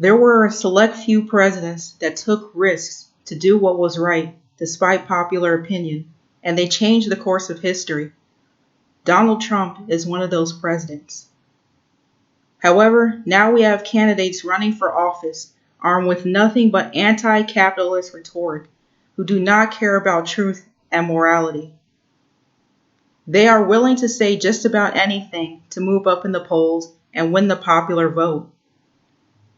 There were a select few presidents that took risks to do what was right despite popular opinion, and they changed the course of history. Donald Trump is one of those presidents. However, now we have candidates running for office armed with nothing but anti-capitalist rhetoric who do not care about truth and morality. They are willing to say just about anything to move up in the polls and win the popular vote.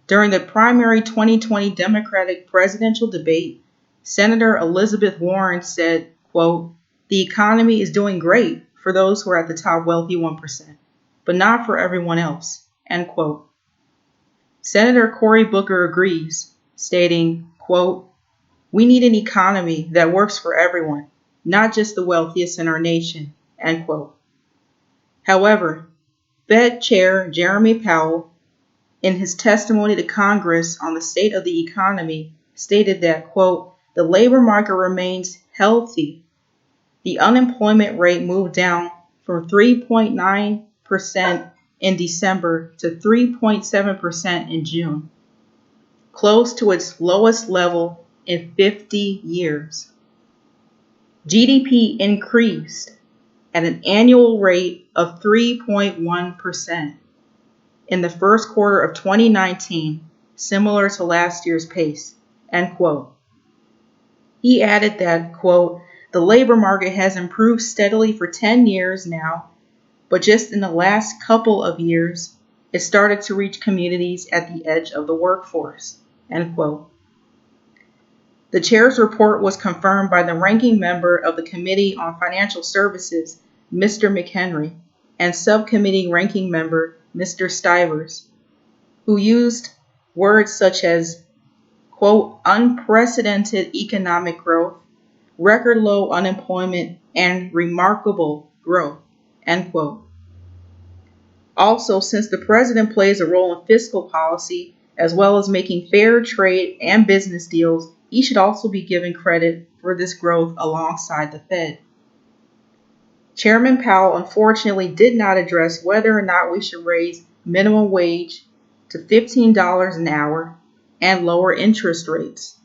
During the primary 2020 Democratic presidential debate, Senator Elizabeth Warren said, quote, "The economy is doing great for those who are at the top wealthy 1%, but not for everyone else," end quote. Senator Cory Booker agrees, stating, quote, "We need an economy that works for everyone, not just the wealthiest in our nation," end quote. However, Fed Chair Jeremy Powell, in his testimony to Congress on the state of the economy, stated that, quote, "The labor market remains healthy. The unemployment rate moved down from 3.9% in December to 3.7% in June, close to its lowest level in 50 years. GDP increased at an annual rate of 3.1%. in the first quarter of 2019, similar to last year's pace," end quote. He added that, quote, "The labor market has improved steadily for 10 years now, but just in the last couple of years, it started to reach communities at the edge of the workforce," end quote. The chair's report was confirmed by the ranking member of the Committee on Financial Services, Mr. McHenry, and subcommittee ranking member, Mr. Stivers, who used words such as, quote, "unprecedented economic growth, record low unemployment, and remarkable growth," end quote. Also, since the president plays a role in fiscal policy, as well as making fair trade and business deals, he should also be given credit for this growth alongside the Fed. Chairman Powell unfortunately did not address whether or not we should raise minimum wage to $15 an hour and lower interest rates.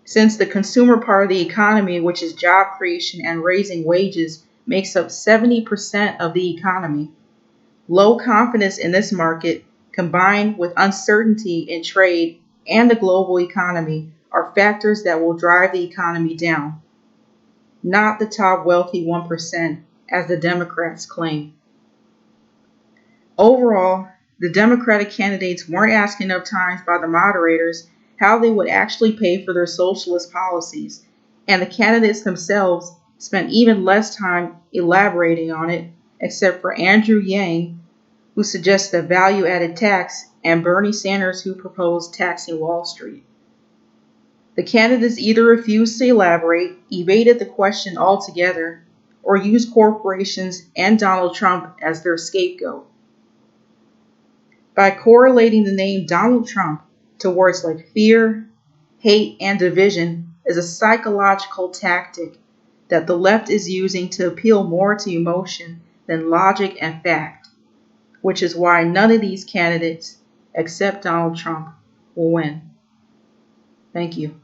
Since the consumer part of the economy, which is job creation and raising wages, makes up 70% of the economy, low confidence in this market, combined with uncertainty in trade and the global economy, are factors that will drive the economy down, not the top wealthy 1%, as the Democrats claim. Overall, the Democratic candidates weren't asked enough times by the moderators how they would actually pay for their socialist policies, and the candidates themselves spent even less time elaborating on it, except for Andrew Yang, who suggested a value-added tax, and Bernie Sanders, who proposed taxing Wall Street. The candidates either refused to elaborate, evaded the question altogether, or used corporations and Donald Trump as their scapegoat. By correlating the name Donald Trump to words like fear, hate, and division is a psychological tactic that the left is using to appeal more to emotion than logic and fact, which is why none of these candidates, except Donald Trump, will win. Thank you.